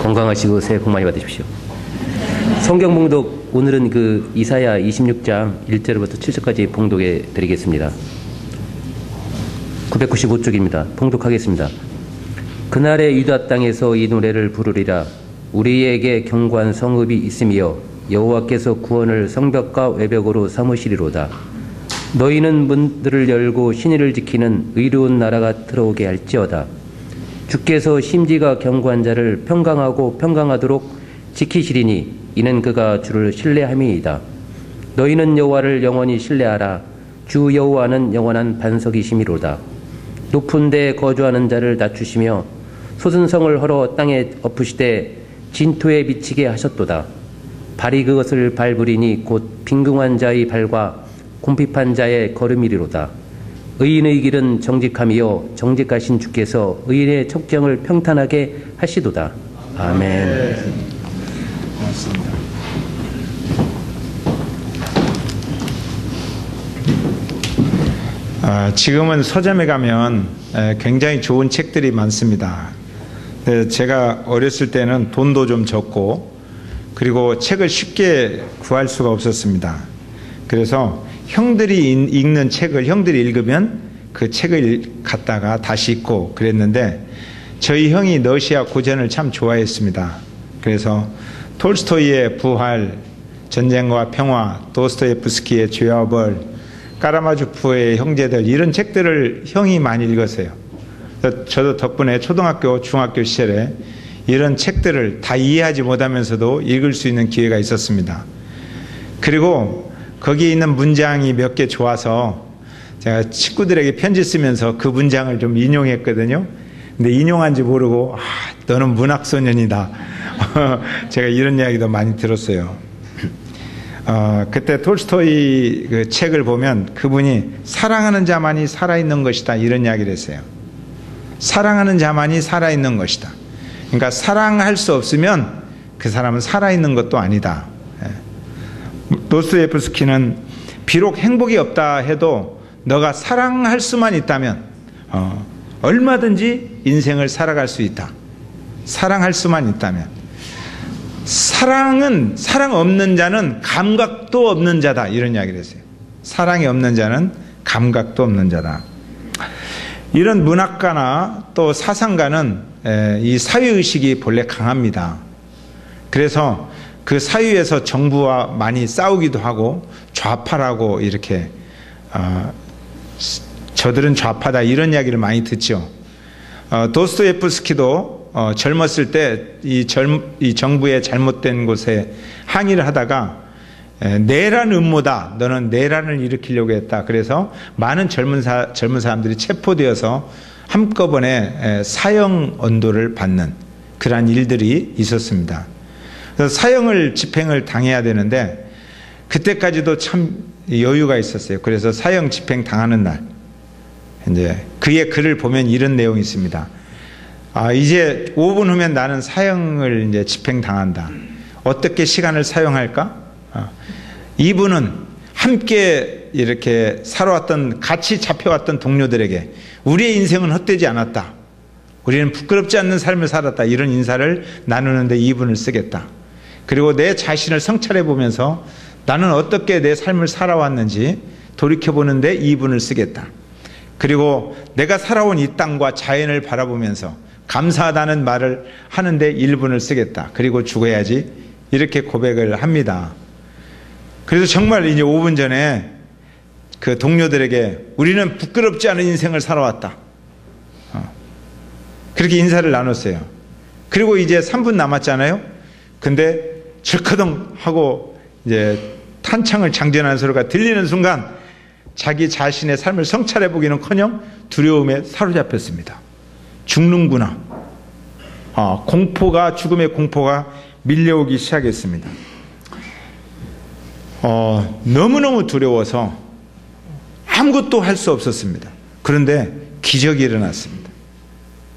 건강하시고 새해 복 많이 받으십시오. 성경 봉독, 오늘은 이사야 26장 1절부터 7절까지 봉독해 드리겠습니다. 995쪽입니다. 봉독하겠습니다. 그날의 유다 땅에서 이 노래를 부르리라. 우리에게 견고한 성읍이 있으며 여호와께서 구원을 성벽과 외벽으로 삼으시리로다. 너희는 문들을 열고 신의를 지키는 의로운 나라가 들어오게 할지어다. 주께서 심지가 견고한 자를 평강하고 평강하도록 지키시리니 이는 그가 주를 신뢰함이이다. 너희는 여호와를 영원히 신뢰하라. 주 여호와는 영원한 반석이심이로다. 높은 데에 거주하는 자를 낮추시며 솟은 성을 헐어 땅에 엎으시되 진토에 미치게 하셨도다. 발이 그것을 밟으리니 곧 빈궁한 자의 발과 곰핍한 자의 걸음이리로다. 의인의 길은 정직함이요 정직하신 주께서 의인의 척정을 평탄하게 하시도다. 아멘. 고맙습니다. 지금은 서점에 가면 굉장히 좋은 책들이 많습니다. 제가 어렸을 때는 돈도 좀 적고 그리고 책을 쉽게 구할 수가 없었습니다. 그래서 형들이 읽는 책을 형들이 읽으면 그 책을 갖다가 다시 읽고 그랬는데 저희 형이 러시아 고전을 참 좋아했습니다. 그래서 톨스토이의 부활, 전쟁과 평화, 도스토예프스키의 죄와 벌, 까라마조프의 형제들, 이런 책들을 형이 많이 읽었어요. 저도 덕분에 초등학교, 중학교 시절에 이런 책들을 다 이해하지 못하면서도 읽을 수 있는 기회가 있었습니다. 그리고 거기에 있는 문장이 몇 개 좋아서 제가 친구들에게 편지 쓰면서 그 문장을 좀 인용했거든요. 근데 인용한지 모르고 너는 문학소년이다. 제가 이런 이야기도 많이 들었어요. 그때 톨스토이 그 책을 보면 그분이 사랑하는 자만이 살아있는 것이다 이런 이야기를 했어요. 사랑하는 자만이 살아있는 것이다. 그러니까 사랑할 수 없으면 그 사람은 살아있는 것도 아니다. 도스토예프스키는 비록 행복이 없다 해도 너가 사랑할 수만 있다면 얼마든지 인생을 살아갈 수 있다. 사랑할 수만 있다면. 사랑 없는 자는 감각도 없는 자다 이런 이야기를 했어요. 사랑이 없는 자는 감각도 없는 자다. 이런 문학가나 또 사상가는 이 사회의식이 본래 강합니다. 그래서 그 사회에서 정부와 많이 싸우기도 하고 좌파라고 이렇게 저들은 좌파다 이런 이야기를 많이 듣죠. 도스토예프스키도 젊었을 때 이 정부의 잘못된 곳에 항의를 하다가 내란 음모다. 너는 내란을 일으키려고 했다. 그래서 많은 젊은 사람들이 체포되어서 한꺼번에 사형 언도를 받는 그러한 일들이 있었습니다. 그래서 사형을 집행을 당해야 되는데 그때까지도 참 여유가 있었어요. 그래서 사형 집행 당하는 날 이제 그의 글을 보면 이런 내용이 있습니다. 이제 5분 후면 나는 사형을 이제 집행당한다. 어떻게 시간을 사용할까? 이분은 함께 이렇게 살아왔던, 같이 잡혀왔던 동료들에게 우리의 인생은 헛되지 않았다. 우리는 부끄럽지 않는 삶을 살았다. 이런 인사를 나누는데 2분을 쓰겠다. 그리고 내 자신을 성찰해 보면서 나는 어떻게 내 삶을 살아왔는지 돌이켜보는데 2분을 쓰겠다. 그리고 내가 살아온 이 땅과 자연을 바라보면서 감사하다는 말을 하는데 1분을 쓰겠다. 그리고 죽어야지. 이렇게 고백을 합니다. 그래서 정말 이제 5분 전에 그 동료들에게 우리는 부끄럽지 않은 인생을 살아왔다. 그렇게 인사를 나눴어요. 그리고 이제 3분 남았잖아요. 근데 철커덩 하고 이제 탄창을 장전하는 소리가 들리는 순간 자기 자신의 삶을 성찰해 보기는커녕 두려움에 사로잡혔습니다. 죽는구나. 죽음의 공포가 밀려오기 시작했습니다. 너무너무 두려워서 아무것도 할 수 없었습니다. 그런데 기적이 일어났습니다.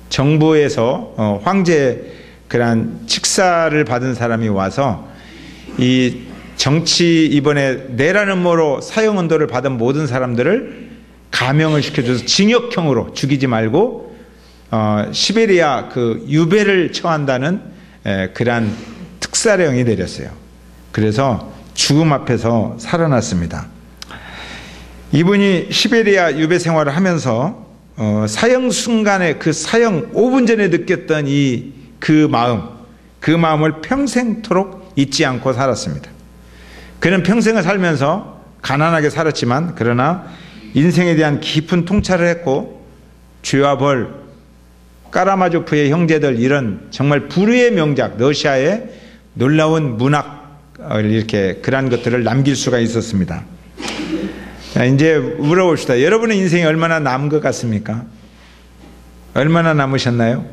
정부에서 황제 그런 직사를 받은 사람이 와서 이 정치 이번에 내란 음모로 사형 언도를 받은 모든 사람들을 감형을 시켜줘서 징역형으로 죽이지 말고 시베리아 그 유배를 처한다는 그러한 특사령이 내렸어요. 그래서 죽음 앞에서 살아났습니다. 이분이 시베리아 유배 생활을 하면서 사형 순간에 그 사형 5분 전에 느꼈던 그 마음을 평생토록 잊지 않고 살았습니다. 그는 평생을 살면서 가난하게 살았지만 그러나 인생에 대한 깊은 통찰을 했고 죄와 벌, 까라마조프의 형제들 이런 정말 불후의 명작, 러시아의 놀라운 문학을 이렇게 그러한 것들을 남길 수가 있었습니다. 이제 물어봅시다. 여러분의 인생이 얼마나 남은 것 같습니까? 얼마나 남으셨나요?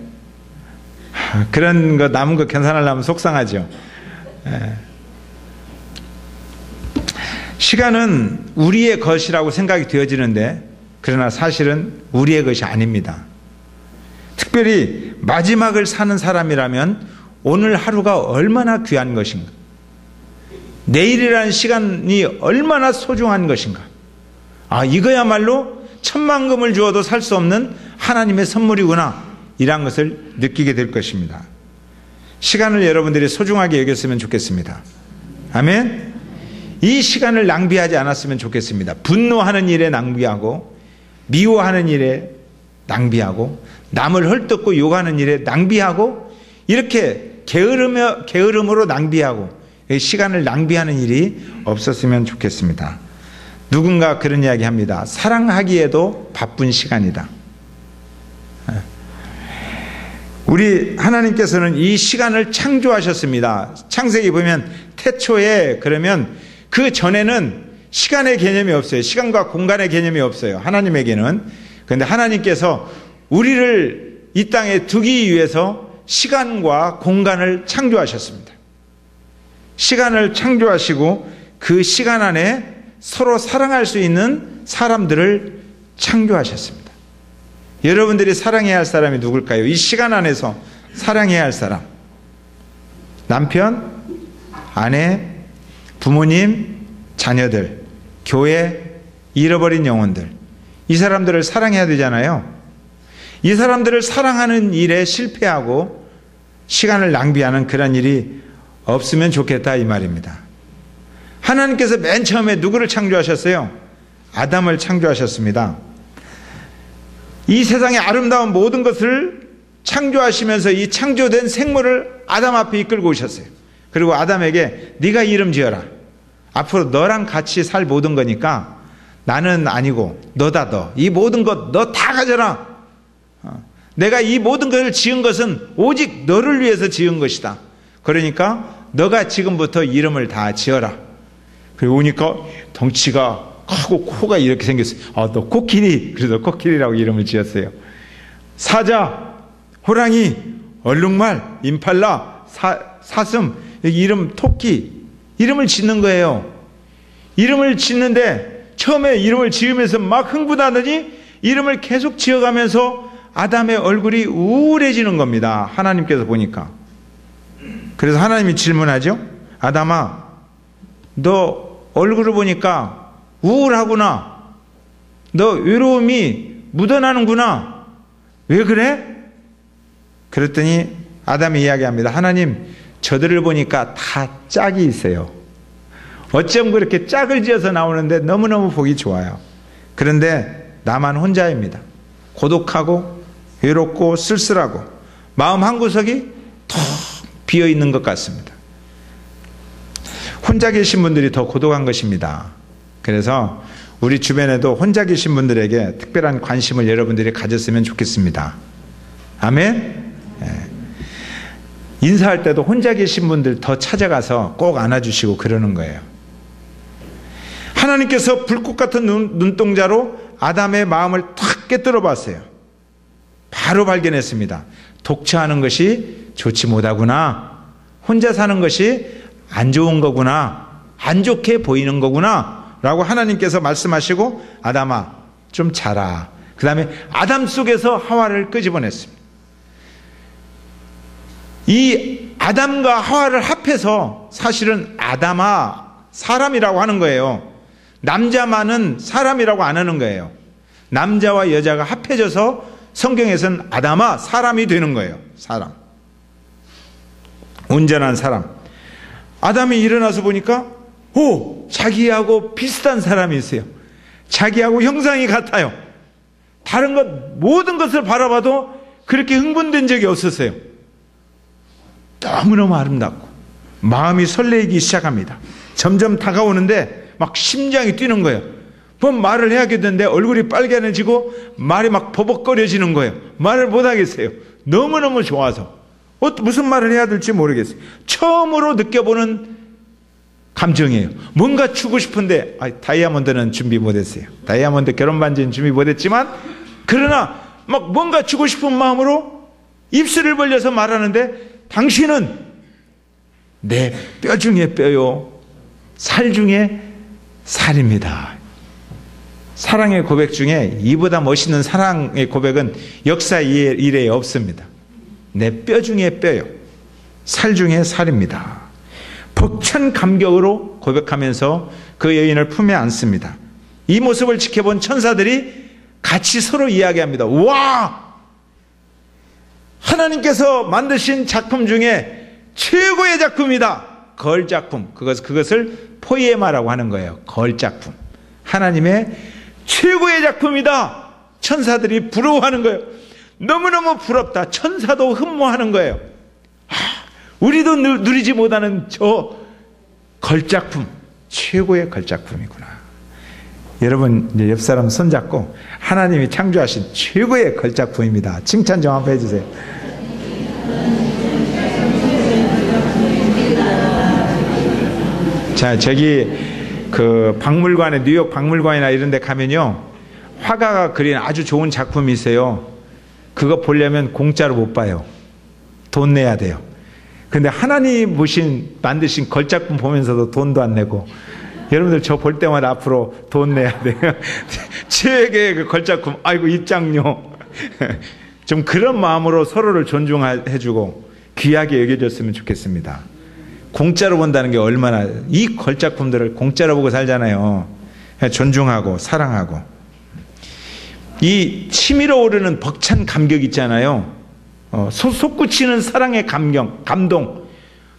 그런 거 남은 거 계산하려면 속상하죠. 시간은 우리의 것이라고 생각이 되어지는데 그러나 사실은 우리의 것이 아닙니다. 특별히 마지막을 사는 사람이라면 오늘 하루가 얼마나 귀한 것인가, 내일이라는 시간이 얼마나 소중한 것인가, 이거야말로 천만금을 주어도 살 수 없는 하나님의 선물이구나, 이런 것을 느끼게 될 것입니다. 시간을 여러분들이 소중하게 여겼으면 좋겠습니다. 아멘. 이 시간을 낭비하지 않았으면 좋겠습니다. 분노하는 일에 낭비하고, 미워하는 일에 낭비하고, 남을 헐뜯고 욕하는 일에 낭비하고, 이렇게 게으름으로 낭비하고 시간을 낭비하는 일이 없었으면 좋겠습니다. 누군가 그런 이야기 합니다. 사랑하기에도 바쁜 시간이다. 우리 하나님께서는 이 시간을 창조하셨습니다. 창세기 보면 태초에, 그러면 그 전에는 시간의 개념이 없어요. 시간과 공간의 개념이 없어요, 하나님에게는. 그런데 하나님께서 우리를 이 땅에 두기 위해서 시간과 공간을 창조하셨습니다. 시간을 창조하시고 그 시간 안에 서로 사랑할 수 있는 사람들을 창조하셨습니다. 여러분들이 사랑해야 할 사람이 누굴까요? 이 시간 안에서 사랑해야 할 사람. 남편, 아내, 부모님, 자녀들, 교회, 잃어버린 영혼들. 이 사람들을 사랑해야 되잖아요. 이 사람들을 사랑하는 일에 실패하고 시간을 낭비하는 그런 일이 없으면 좋겠다, 이 말입니다. 하나님께서 맨 처음에 누구를 창조하셨어요? 아담을 창조하셨습니다. 이 세상의 아름다운 모든 것을 창조하시면서 이 창조된 생물을 아담 앞에 이끌고 오셨어요. 그리고 아담에게 네가 이름 지어라. 앞으로 너랑 같이 살 모든 거니까 나는 아니고 너다. 너 이 모든 것 너 다 가져라. 내가 이 모든 것을 지은 것은 오직 너를 위해서 지은 것이다. 그러니까 너가 지금부터 이름을 다 지어라. 그리고 오니까 덩치가 크고 코가 이렇게 생겼어요. 너 코끼리. 그래서 코끼리라고 이름을 지었어요. 사자, 호랑이, 얼룩말, 임팔라, 사슴, 여기 이름 토끼, 이름을 짓는 거예요. 이름을 짓는데 처음에 이름을 지으면서 막 흥분하더니 이름을 계속 지어가면서 아담의 얼굴이 우울해지는 겁니다. 하나님께서 보니까. 그래서 하나님이 질문하죠. 아담아, 너 얼굴을 보니까 우울하구나. 너 외로움이 묻어나는구나. 왜 그래? 그랬더니 아담이 이야기합니다. 하나님, 저들을 보니까 다 짝이 있어요. 어쩜 그렇게 짝을 지어서 나오는데 너무너무 보기 좋아요. 그런데 나만 혼자입니다. 고독하고 외롭고 쓸쓸하고 마음 한구석이 텅 비어있는 것 같습니다. 혼자 계신 분들이 더 고독한 것입니다. 그래서 우리 주변에도 혼자 계신 분들에게 특별한 관심을 여러분들이 가졌으면 좋겠습니다. 아멘? 인사할 때도 혼자 계신 분들 더 찾아가서 꼭 안아주시고 그러는 거예요. 하나님께서 불꽃 같은 눈동자로 아담의 마음을 탁 깨뜨려 봤어요. 바로 발견했습니다. 독처하는 것이 좋지 못하구나. 혼자 사는 것이 안 좋은 거구나. 안 좋게 보이는 거구나. 라고 하나님께서 말씀하시고 아담아 좀 자라. 그 다음에 아담 속에서 하와를 끄집어냈습니다. 이 아담과 하와를 합해서 사실은 아담아 사람이라고 하는 거예요. 남자만은 사람이라고 안 하는 거예요. 남자와 여자가 합해져서 성경에서는 아담아 사람이 되는 거예요. 사람. 온전한 사람. 아담이 일어나서 보니까 자기하고 비슷한 사람이 있어요. 자기하고 형상이 같아요. 다른 것 모든 것을 바라봐도 그렇게 흥분된 적이 없었어요. 너무너무 아름답고 마음이 설레기 시작합니다. 점점 다가오는데 막 심장이 뛰는 거예요. 뭔 말을 해야겠는데 얼굴이 빨개지고 말이 막 버벅거려지는 거예요. 말을 못하겠어요. 너무너무 좋아서 무슨 말을 해야 될지 모르겠어요. 처음으로 느껴보는 감정이에요. 뭔가 주고 싶은데 다이아몬드는 준비 못했어요. 다이아몬드 결혼 반지는 준비 못했지만 그러나 막 뭔가 주고 싶은 마음으로 입술을 벌려서 말하는데 당신은 내 뼈 중에 뼈요 살 중에 살입니다. 사랑의 고백 중에 이보다 멋있는 사랑의 고백은 역사 이래에 없습니다. 내 뼈 중에 뼈요 살 중에 살입니다. 벅찬 감격으로 고백하면서 그 여인을 품에 안습니다. 이 모습을 지켜본 천사들이 같이 서로 이야기합니다. 와! 하나님께서 만드신 작품 중에 최고의 작품이다. 걸작품. 그것을 포이에마라고 하는 거예요. 걸작품. 하나님의 최고의 작품이다. 천사들이 부러워하는 거예요. 너무너무 부럽다. 천사도 흠모하는 거예요. 우리도 누리지 못하는 저 걸작품, 최고의 걸작품이구나. 여러분 이제 옆 사람 손잡고 하나님이 창조하신 최고의 걸작품입니다. 칭찬 좀 한번 해주세요. 자, 저기 그 박물관에, 뉴욕 박물관이나 이런 데 가면요, 화가가 그린 아주 좋은 작품이 있어요. 그거 보려면 공짜로 못 봐요. 돈 내야 돼요. 근데 하나님 만드신 걸작품 보면서도 돈도 안 내고, 여러분들 저 볼 때마다 앞으로 돈 내야 돼요. 최애의 그 걸작품, 아이고 입장료. 좀 그런 마음으로 서로를 존중해주고 귀하게 여겨줬으면 좋겠습니다. 공짜로 본다는 게 얼마나, 이 걸작품들을 공짜로 보고 살잖아요. 존중하고 사랑하고. 이 치밀어 오르는 벅찬 감격 있잖아요. 솟구치는 사랑의 감동,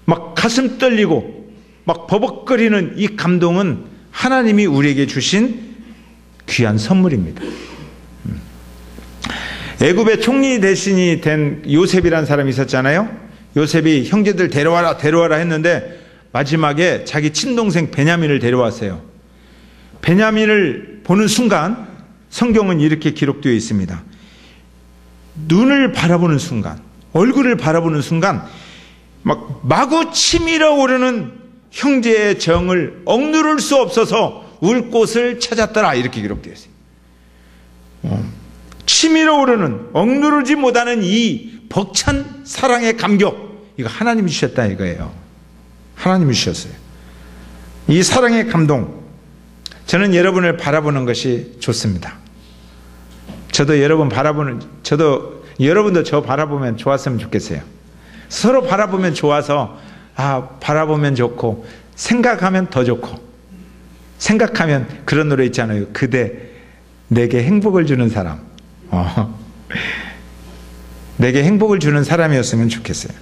막 가슴 떨리고 막 버벅거리는 이 감동은 하나님이 우리에게 주신 귀한 선물입니다. 애굽의 총리 대신이 된 요셉이라는 사람이 있었잖아요. 요셉이 형제들 데려와라 했는데 마지막에 자기 친동생 베냐민을 데려왔어요. 베냐민을 보는 순간 성경은 이렇게 기록되어 있습니다. 눈을 바라보는 순간, 얼굴을 바라보는 순간 막 마구 치밀어 오르는 형제의 정을 억누를 수 없어서 울 곳을 찾았더라, 이렇게 기록되어 있어요. 치밀어 오르는, 억누르지 못하는 이 벅찬 사랑의 감격, 이거 하나님이 주셨다 이거예요. 하나님이 주셨어요. 이 사랑의 감동, 저는 여러분을 바라보는 것이 좋습니다. 저도 여러분도 저 바라보면 좋았으면 좋겠어요. 서로 바라보면 좋아서, 바라보면 좋고, 생각하면 더 좋고, 생각하면 그런 노래 있잖아요. 그대 내게 행복을 주는 사람. 내게 행복을 주는 사람이었으면 좋겠어요.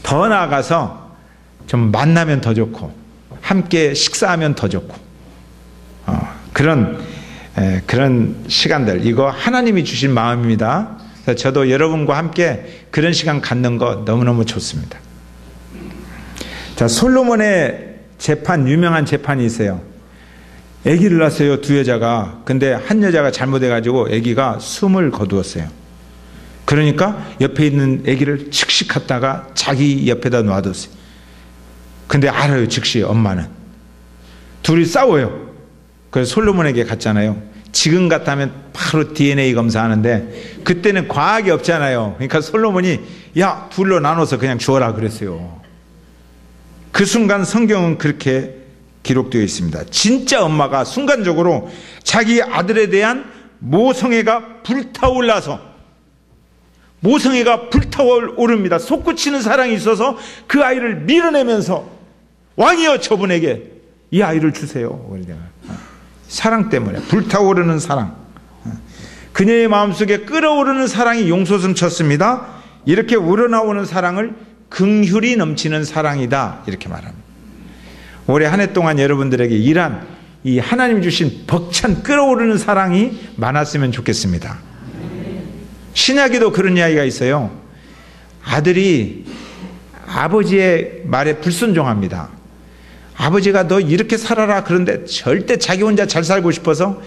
더 나아가서 좀 만나면 더 좋고, 함께 식사하면 더 좋고, 그런 시간들, 이거 하나님이 주신 마음입니다. 그래서 저도 여러분과 함께 그런 시간 갖는 거 너무너무 좋습니다. 자, 솔로몬의 재판, 유명한 재판이 있어요. 아기를 낳았어요, 두 여자가. 근데 한 여자가 잘못해가지고 아기가 숨을 거두었어요. 그러니까 옆에 있는 아기를 즉시 갖다가 자기 옆에다 놔뒀어요. 근데 알아요, 즉시 엄마는. 둘이 싸워요. 그래서 솔로몬에게 갔잖아요. 지금 같다면 바로 DNA 검사하는데 그때는 과학이 없잖아요. 그러니까 솔로몬이 야, 둘로 나눠서 그냥 주어라 그랬어요. 그 순간 성경은 그렇게 기록되어 있습니다. 진짜 엄마가 순간적으로 자기 아들에 대한 모성애가 불타올라서, 모성애가 불타오릅니다. 솟구치는 사랑이 있어서 그 아이를 밀어내면서 왕이여 저분에게 이 아이를 주세요. 사랑 때문에 불타오르는 사랑, 그녀의 마음속에 끓어오르는 사랑이 용솟음 쳤습니다. 이렇게 우러나오는 사랑을 긍휼이 넘치는 사랑이다 이렇게 말합니다. 올해 한 해 동안 여러분들에게 이러한 이 하나님 주신 벅찬 끓어오르는 사랑이 많았으면 좋겠습니다. 신약에도 그런 이야기가 있어요. 아들이 아버지의 말에 불순종합니다. 아버지가 너 이렇게 살아라 그런데 절대 자기 혼자 잘 살고 싶어서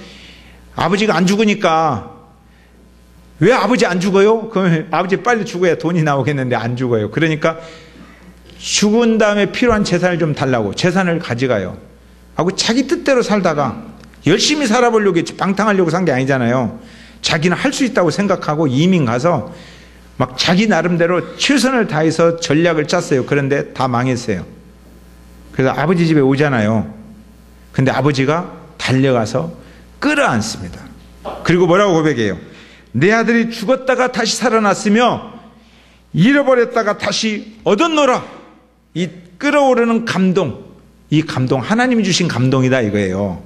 아버지가 안 죽으니까 왜 아버지 안 죽어요? 그러면 아버지 빨리 죽어야 돈이 나오겠는데 안 죽어요. 그러니까 죽은 다음에 필요한 재산을 좀 달라고 재산을 가져가요. 하고 자기 뜻대로 살다가 열심히 살아보려고 방탕하려고 산 게 아니잖아요. 자기는 할 수 있다고 생각하고 이민 가서 막 자기 나름대로 최선을 다해서 전략을 짰어요. 그런데 다 망했어요. 그래서 아버지 집에 오잖아요. 근데 아버지가 달려가서 끌어안습니다. 그리고 뭐라고 고백해요? 내 아들이 죽었다가 다시 살아났으며 잃어버렸다가 다시 얻었노라. 이 끌어오르는 감동, 이 감동 하나님이 주신 감동이다 이거예요.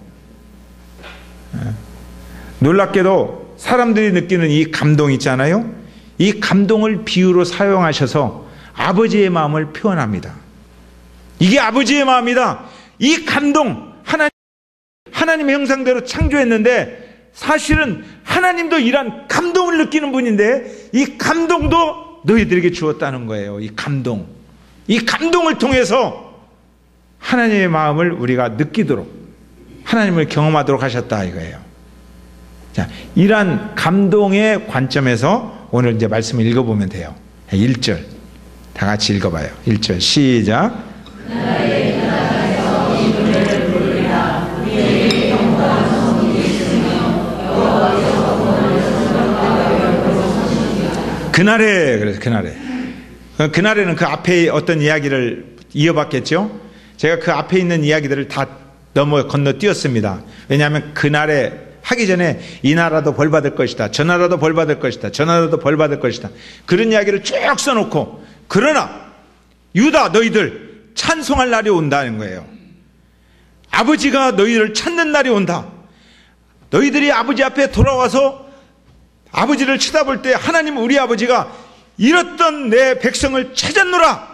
놀랍게도 사람들이 느끼는 이 감동 있잖아요. 이 감동을 비유로 사용하셔서 아버지의 마음을 표현합니다. 이게 아버지의 마음이다. 이 감동, 하나님의 형상대로 창조했는데 사실은 하나님도 이런 감동을 느끼는 분인데 이 감동도 너희들에게 주었다는 거예요. 이 감동. 이 감동을 통해서 하나님의 마음을 우리가 느끼도록 하나님을 경험하도록 하셨다 이거예요. 자, 이러한 감동의 관점에서 오늘 이제 말씀을 읽어보면 돼요. 1절 다 같이 읽어봐요. 1절 시작. 그날에, 그래서 그날에는 그 앞에 어떤 이야기를 이어받겠죠. 제가 그 앞에 있는 이야기들을 다 건너뛰었습니다. 왜냐하면 그날에 하기 전에 이 나라도 벌받을 것이다, 저 나라도 벌받을 것이다, 저 나라도 벌받을 것이다, 그런 이야기를 쭉 써놓고, 그러나 유다 너희들 찬송할 날이 온다는 거예요. 아버지가 너희를 찾는 날이 온다. 너희들이 아버지 앞에 돌아와서 아버지를 쳐다볼 때 하나님 우리 아버지가 잃었던 내 백성을 찾았노라.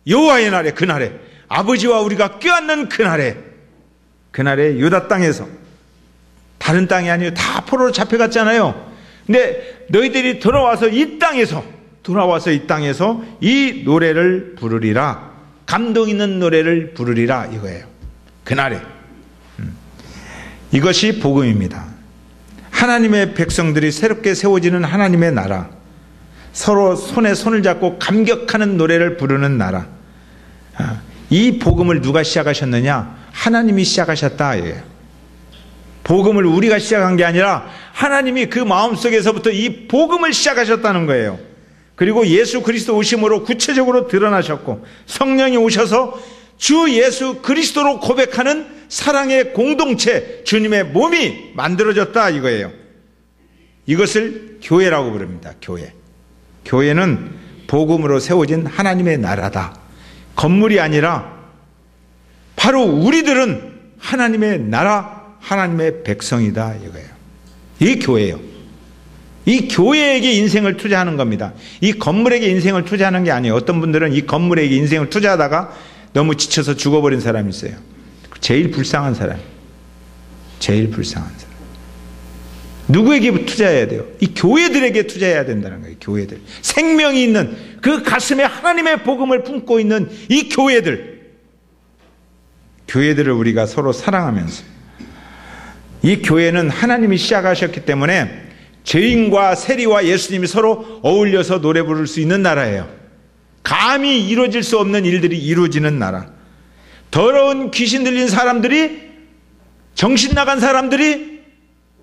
여호와의 날에, 그날에, 아버지와 우리가 껴안는 그날에 유다 땅에서, 다른 땅이 아니에요. 다 포로로 잡혀갔잖아요. 근데 너희들이 돌아와서 이 땅에서 이 노래를 부르리라. 감동 있는 노래를 부르리라 이거예요. 그날에. 이것이 복음입니다. 하나님의 백성들이 새롭게 세워지는 하나님의 나라, 서로 손에 손을 잡고 감격하는 노래를 부르는 나라. 이 복음을 누가 시작하셨느냐? 하나님이 시작하셨다 이거예요. 복음을 우리가 시작한 게 아니라 하나님이 그 마음속에서부터 이 복음을 시작하셨다는 거예요. 그리고 예수 그리스도 오심으로 구체적으로 드러나셨고, 성령이 오셔서 주 예수 그리스도로 고백하는 사랑의 공동체, 주님의 몸이 만들어졌다 이거예요. 이것을 교회라고 부릅니다. 교회는 복음으로 세워진 하나님의 나라다. 건물이 아니라 바로 우리들은 하나님의 나라, 하나님의 백성이다 이거예요. 이게 교회예요. 이 교회에게 인생을 투자하는 겁니다. 이 건물에게 인생을 투자하는 게 아니에요. 어떤 분들은 이 건물에게 인생을 투자하다가 너무 지쳐서 죽어버린 사람이 있어요. 제일 불쌍한 사람. 누구에게 투자해야 돼요? 이 교회들에게 투자해야 된다는 거예요. 교회들. 생명이 있는 그 가슴에 하나님의 복음을 품고 있는 이 교회들을 우리가 서로 사랑하면서, 이 교회는 하나님이 시작하셨기 때문에 죄인과 세리와 예수님이 서로 어울려서 노래 부를 수 있는 나라예요. 감히 이루어질 수 없는 일들이 이루어지는 나라. 더러운 귀신 들린 사람들이, 정신 나간 사람들이,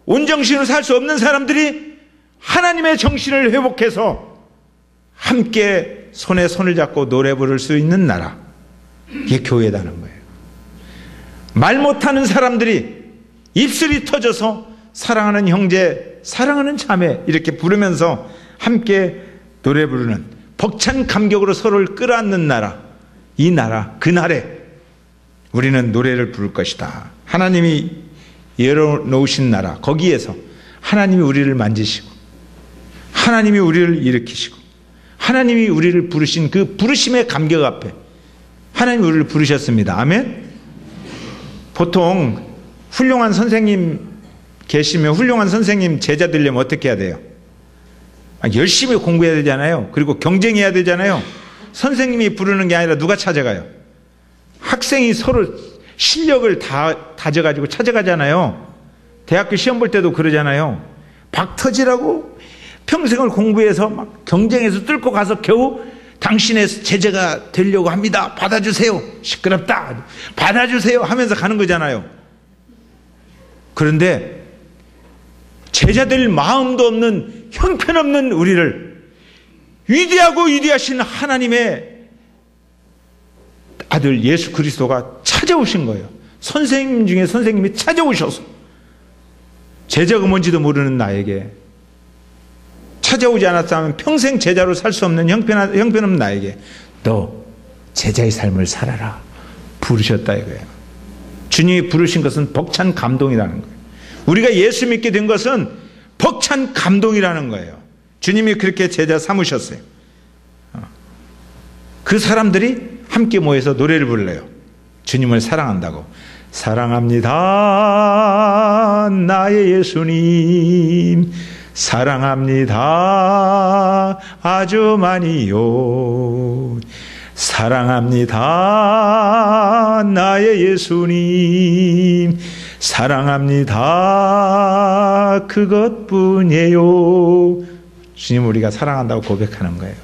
온정신으로 살 수 없는 사람들이 하나님의 정신을 회복해서 함께 손에 손을 잡고 노래 부를 수 있는 나라. 이게 교회다는 거예요. 말 못하는 사람들이 입술이 터져서 사랑하는 형제, 사랑하는 자매 이렇게 부르면서 함께 노래 부르는, 벅찬 감격으로 서로를 끌어안는 나라. 이 나라, 그날에 우리는 노래를 부를 것이다. 하나님이 열어놓으신 나라, 거기에서 하나님이 우리를 만지시고, 하나님이 우리를 일으키시고, 하나님이 우리를 부르신 그 부르심의 감격 앞에 하나님이 우리를 부르셨습니다. 아멘. 보통 훌륭한 선생님 계시면 훌륭한 선생님 제자 되려면 어떻게 해야 돼요? 열심히 공부해야 되잖아요. 그리고 경쟁해야 되잖아요. 선생님이 부르는 게 아니라 누가 찾아가요? 학생이 서로 실력을 다 다져가지고 찾아가잖아요. 대학교 시험 볼 때도 그러잖아요. 박 터지라고 평생을 공부해서 막 경쟁해서 뚫고 가서 겨우 당신의 제자가 되려고 합니다. 받아주세요. 시끄럽다. 받아주세요 하면서 가는 거잖아요. 그런데 제자 될 마음도 없는 형편없는 우리를 위대하고 위대하신 하나님의 아들 예수 그리스도가 찾아오신 거예요. 선생님 중에 선생님이 찾아오셔서 제자가 뭔지도 모르는 나에게, 찾아오지 않았다면 평생 제자로 살 수 없는 형편없는 나에게 너 제자의 삶을 살아라 부르셨다 이거예요. 주님이 부르신 것은 벅찬 감동이라는 거예요. 우리가 예수 믿게 된 것은 벅찬 감동이라는 거예요. 주님이 그렇게 제자 삼으셨어요. 그 사람들이 함께 모여서 노래를 불러요. 주님을 사랑한다고. 사랑합니다 나의 예수님, 사랑합니다 아주 많이요, 사랑합니다 나의 예수님, 사랑합니다 그것뿐이에요. 주님 우리가 사랑한다고 고백하는 거예요.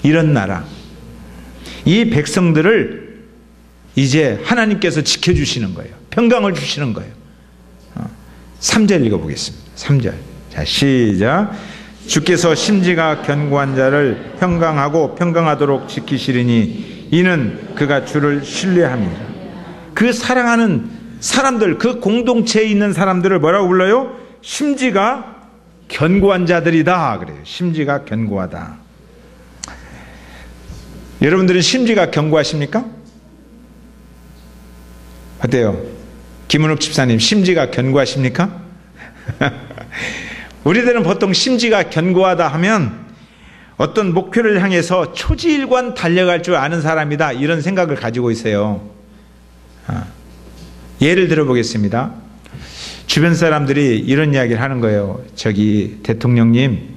이런 나라, 이 백성들을 이제 하나님께서 지켜주시는 거예요. 평강을 주시는 거예요. 3절 읽어보겠습니다. 3절. 자, 시작. 주께서 심지가 견고한 자를 평강하고 평강하도록 지키시리니 이는 그가 주를 신뢰합니다. 그 사랑하는 사람들, 그 공동체에 있는 사람들을 뭐라고 불러요? 심지가 견고한 자들이다 그래요. 심지가 견고하다. 여러분들은 심지가 견고하십니까? 어때요? 김은욱 집사님, 심지가 견고하십니까? 우리들은 보통 심지가 견고하다 하면 어떤 목표를 향해서 초지일관 달려갈 줄 아는 사람이다, 이런 생각을 가지고 있어요. 예를 들어보겠습니다. 주변 사람들이 이런 이야기를 하는 거예요. 저기 대통령님,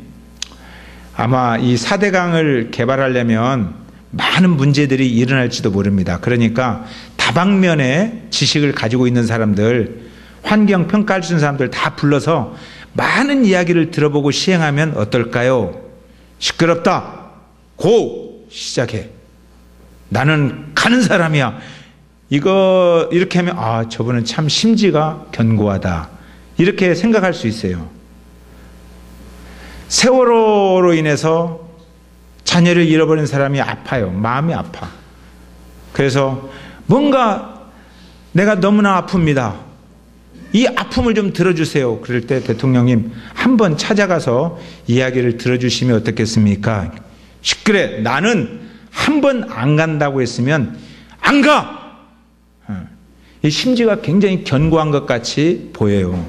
아마 이 4대강을 개발하려면 많은 문제들이 일어날지도 모릅니다. 그러니까 다방면의 지식을 가지고 있는 사람들, 환경 평가할 수 있는 사람들 다 불러서 많은 이야기를 들어보고 시행하면 어떨까요? 시끄럽다. 고! 시작해. 나는 가는 사람이야. 이거 이렇게 하면 아, 저분은 참 심지가 견고하다, 이렇게 생각할 수 있어요. 세월호로 인해서 자녀를 잃어버린 사람이 아파요. 마음이 아파. 그래서 뭔가 내가 너무나 아픕니다. 이 아픔을 좀 들어주세요. 그럴 때 대통령님 한번 찾아가서 이야기를 들어주시면 어떻겠습니까? 시끄러. 나는 한 번 안 간다고 했으면 안 가. 이 심지가 굉장히 견고한 것 같이 보여요.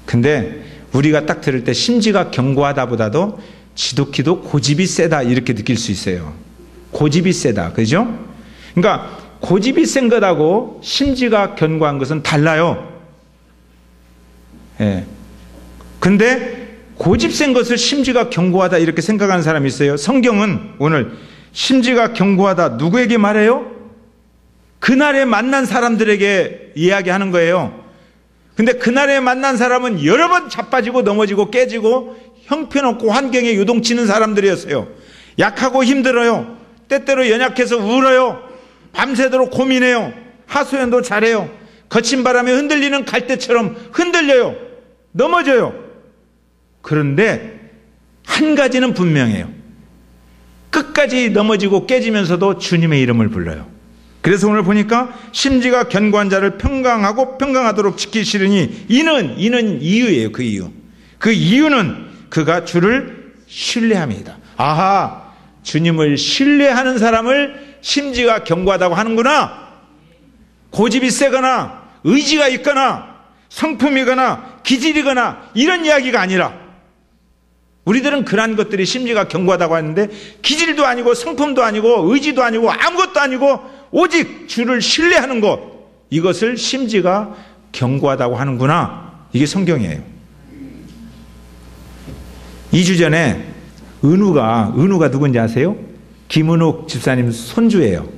근데 우리가 딱 들을 때 심지가 견고하다보다도 지독히도 고집이 세다, 이렇게 느낄 수 있어요. 고집이 세다, 그죠? 그러니까 고집이 센 것하고 심지가 견고한 것은 달라요. 예. 근데 고집 센 것을 심지가 견고하다 이렇게 생각하는 사람이 있어요. 성경은 오늘 심지가 견고하다 누구에게 말해요? 그날에 만난 사람들에게 이야기하는 거예요. 근데 그날에 만난 사람은 여러 번 자빠지고 넘어지고 깨지고 형편없고 환경에 요동치는 사람들이었어요. 약하고 힘들어요. 때때로 연약해서 울어요. 밤새도록 고민해요. 하소연도 잘해요. 거친 바람에 흔들리는 갈대처럼 흔들려요. 넘어져요. 그런데 한 가지는 분명해요. 끝까지 넘어지고 깨지면서도 주님의 이름을 불러요. 그래서 오늘 보니까 심지가 견고한 자를 평강하고 평강하도록 지키시려니 이는 이유예요. 그 이유. 그 이유는 그가 주를 신뢰함이다. 아하, 주님을 신뢰하는 사람을 심지가 견고하다고 하는구나. 고집이 세거나 의지가 있거나 성품이거나 기질이거나 이런 이야기가 아니라 우리들은 그러한 것들이 심지가 견고하다고 하는데 기질도 아니고 성품도 아니고 의지도 아니고 아무것도 아니고 오직 주를 신뢰하는 것, 이것을 심지가 견고하다고 하는구나. 이게 성경이에요. 2주 전에 은우가 누군지 아세요? 김은옥 집사님 손주예요.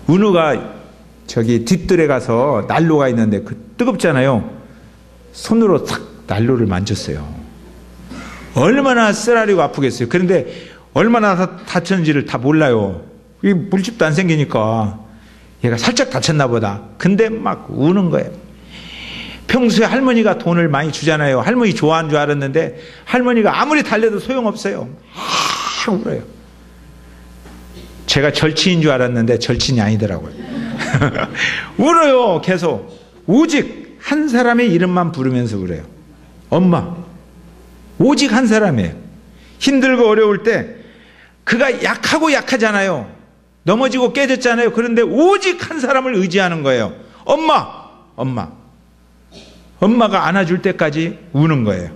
은우가 저기 뒷뜰에 가서 난로가 있는데 뜨겁잖아요. 손으로 탁 난로를 만졌어요. 얼마나 쓰라리고 아프겠어요. 그런데 얼마나 다쳤는지를 다 몰라요. 이 물집도 안 생기니까 얘가 살짝 다쳤나 보다. 근데 막 우는 거예요. 평소에 할머니가 돈을 많이 주잖아요. 할머니 좋아하는 줄 알았는데 할머니가 아무리 달래도 소용없어요. 울어요. 제가 절친인 줄 알았는데 절친이 아니더라고요. 울어요. 계속. 오직 한 사람의 이름만 부르면서 울어요. 엄마. 오직 한 사람이에요. 힘들고 어려울 때 그가 약하고 약하잖아요. 넘어지고 깨졌잖아요. 그런데 오직 한 사람을 의지하는 거예요. 엄마. 엄마가 안아줄 때까지 우는 거예요.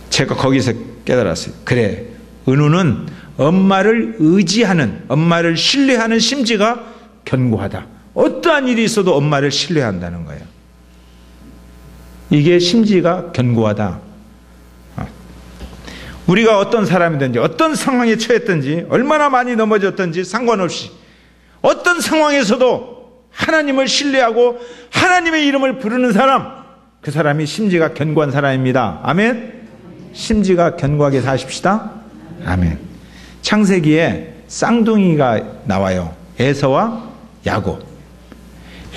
제가 거기서 깨달았어요. 그래, 은우는 엄마를 의지하는, 엄마를 신뢰하는 심지가 견고하다. 어떠한 일이 있어도 엄마를 신뢰한다는 거예요. 이게 심지가 견고하다. 우리가 어떤 사람이든지 어떤 상황에 처했든지 얼마나 많이 넘어졌든지 상관없이 어떤 상황에서도 하나님을 신뢰하고 하나님의 이름을 부르는 사람, 그 사람이 심지가 견고한 사람입니다. 아멘. 심지가 견고하게 사십시다. 아멘. 창세기에 쌍둥이가 나와요. 에서와 야곱.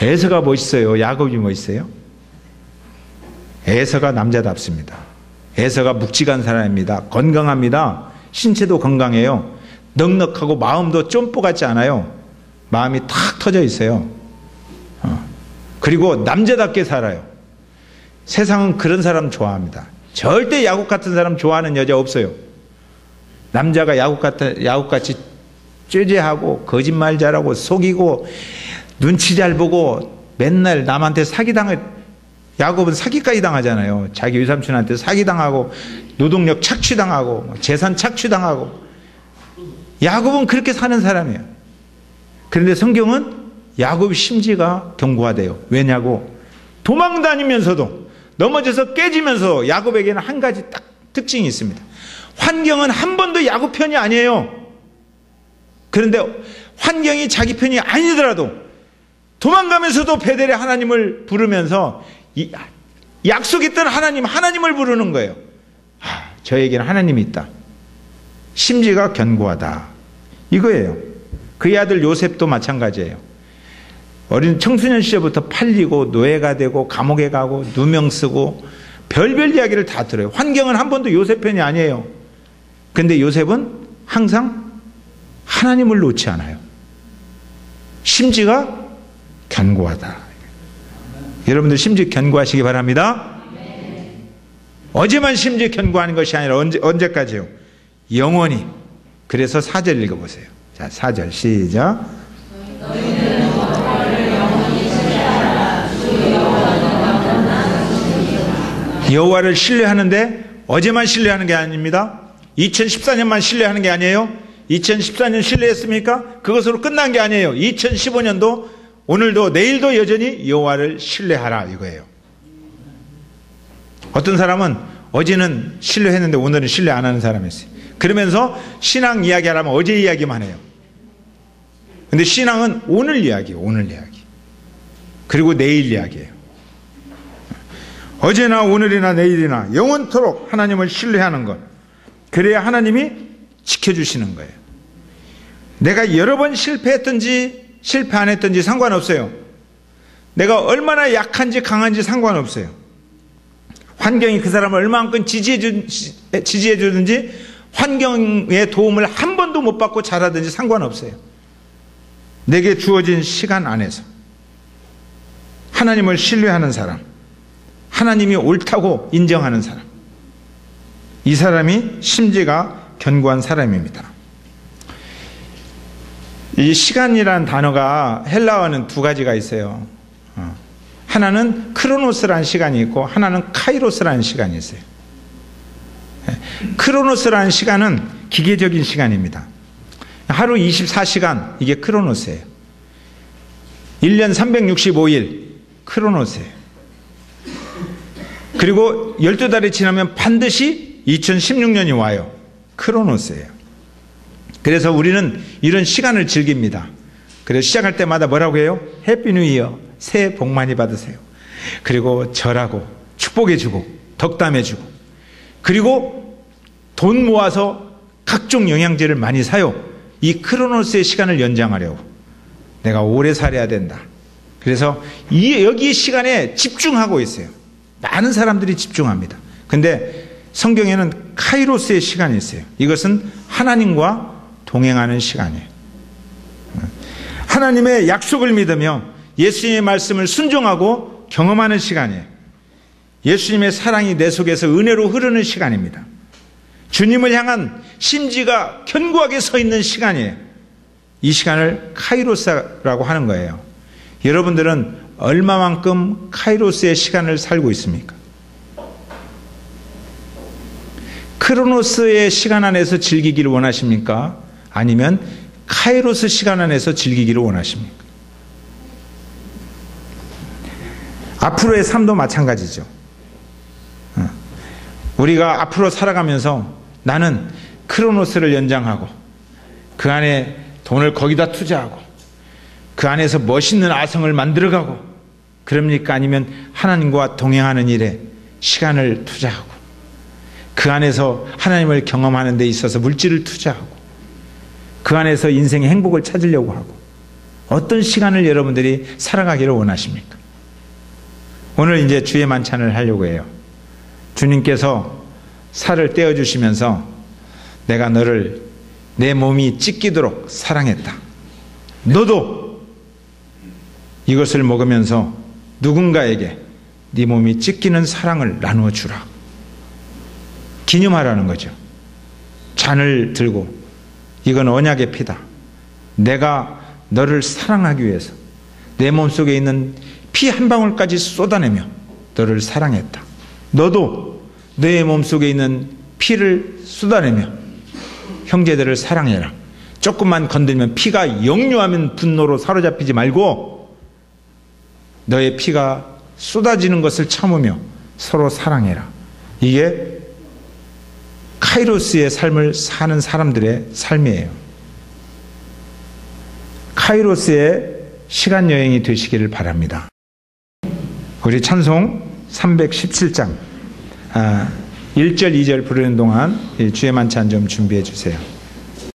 에서가 멋있어요? 야곱이 멋있어요? 에서가 남자답습니다. 에서가 묵직한 사람입니다. 건강합니다. 신체도 건강해요. 넉넉하고 마음도 쫌뽀 같지 않아요. 마음이 탁 터져 있어요. 그리고 남자답게 살아요. 세상은 그런 사람 좋아합니다. 절대 야곱 같은 사람 좋아하는 여자 없어요. 남자가 야곱같이 꾀죄하고 거짓말 잘하고 속이고 눈치 잘 보고 맨날 남한테 사기당해. 야곱은 사기까지 당하잖아요. 자기 외삼촌한테 사기당하고 노동력 착취당하고 재산 착취당하고. 야곱은 그렇게 사는 사람이에요. 그런데 성경은 야곱의 심지가 견고하대요. 왜냐고? 도망다니면서도 넘어져서 깨지면서 야곱에게는 한 가지 딱 특징이 있습니다. 환경은 한 번도 야곱 편이 아니에요. 그런데 환경이 자기 편이 아니더라도 도망가면서도 베델의 하나님을 부르면서 약속했던 하나님을 부르는 거예요. 저에게는 하나님이 있다. 심지가 견고하다. 이거예요. 그의 아들 요셉도 마찬가지예요. 어린 청소년 시절부터 팔리고 노예가 되고 감옥에 가고 누명 쓰고 별별 이야기를 다 들어요. 환경은 한 번도 요셉 편이 아니에요. 근데 요셉은 항상 하나님을 놓지 않아요. 심지가 견고하다. 여러분들 심지 견고하시기 바랍니다. 어제만 심지 견고한 것이 아니라 언제까지요? 영원히. 그래서 4절 읽어보세요. 자, 4절 시작. 여호와를 신뢰하는데 어제만 신뢰하는 게 아닙니다. 2014년만 신뢰하는 게 아니에요. 2014년 신뢰했습니까? 그것으로 끝난 게 아니에요. 2015년도 오늘도 내일도 여전히 여호와를 신뢰하라 이거예요. 어떤 사람은 어제는 신뢰했는데 오늘은 신뢰 안 하는 사람이 있어요. 그러면서 신앙 이야기하려면 어제 이야기만 해요. 근데 신앙은 오늘 이야기예요. 오늘 이야기. 그리고 내일 이야기예요. 어제나 오늘이나 내일이나 영원토록 하나님을 신뢰하는 것. 그래야 하나님이 지켜주시는 거예요. 내가 여러 번 실패했든지 실패 안 했든지 상관없어요. 내가 얼마나 약한지 강한지 상관없어요. 환경이 그 사람을 얼마만큼 지지해 주든지 환경의 도움을 한 번도 못 받고 자라든지 상관없어요. 내게 주어진 시간 안에서 하나님을 신뢰하는 사람, 하나님이 옳다고 인정하는 사람, 이 사람이 심지가 견고한 사람입니다. 이 시간이라는 단어가 헬라어는 두 가지가 있어요. 하나는 크로노스라는 시간이 있고 하나는 카이로스라는 시간이 있어요. 크로노스라는 시간은 기계적인 시간입니다. 하루 24시간, 이게 크로노스예요. 1년 365일, 크로노스예요. 그리고 12달이 지나면 반드시 2016년이 와요. 크로노스예요. 그래서 우리는 이런 시간을 즐깁니다. 그래서 시작할 때마다 뭐라고 해요? 해피 뉴 이어, 새해 복 많이 받으세요. 그리고 절하고 축복해주고 덕담해주고, 그리고 돈 모아서 각종 영양제를 많이 사요. 이 크로노스의 시간을 연장하려고. 내가 오래 살아야 된다. 그래서 여기 시간에 집중하고 있어요. 많은 사람들이 집중합니다. 근데 성경에는 카이로스의 시간이 있어요. 이것은 하나님과 동행하는 시간이에요. 하나님의 약속을 믿으며 예수님의 말씀을 순종하고 경험하는 시간이에요. 예수님의 사랑이 내 속에서 은혜로 흐르는 시간입니다. 주님을 향한 심지가 견고하게 서 있는 시간이에요. 이 시간을 카이로스라고 하는 거예요. 여러분들은 얼마만큼 카이로스의 시간을 살고 있습니까? 크로노스의 시간 안에서 즐기기를 원하십니까? 아니면 카이로스 시간 안에서 즐기기를 원하십니까? 앞으로의 삶도 마찬가지죠. 우리가 앞으로 살아가면서 나는 크로노스를 연장하고 그 안에 돈을 거기다 투자하고 그 안에서 멋있는 아성을 만들어가고 그럽니까? 아니면 하나님과 동행하는 일에 시간을 투자하고 그 안에서 하나님을 경험하는 데 있어서 물질을 투자하고 그 안에서 인생의 행복을 찾으려고 하고, 어떤 시간을 여러분들이 살아가기를 원하십니까? 오늘 이제 주의 만찬을 하려고 해요. 주님께서 살을 떼어주시면서 내가 너를 내 몸이 찢기도록 사랑했다. 너도 이것을 먹으면서 누군가에게 네 몸이 찢기는 사랑을 나누어 주라. 기념하라는 거죠. 잔을 들고 이건 언약의 피다. 내가 너를 사랑하기 위해서 내 몸속에 있는 피 한 방울까지 쏟아내며 너를 사랑했다. 너도 내 몸속에 있는 피를 쏟아내며 형제들을 사랑해라. 조금만 건들면 피가 역류하면 분노로 사로잡히지 말고 너의 피가 쏟아지는 것을 참으며 서로 사랑해라. 이게 카이로스의 삶을 사는 사람들의 삶이에요. 카이로스의 시간 여행이 되시기를 바랍니다. 우리 찬송 317장 1절 2절 부르는 동안 주의 만찬 좀 준비해 주세요.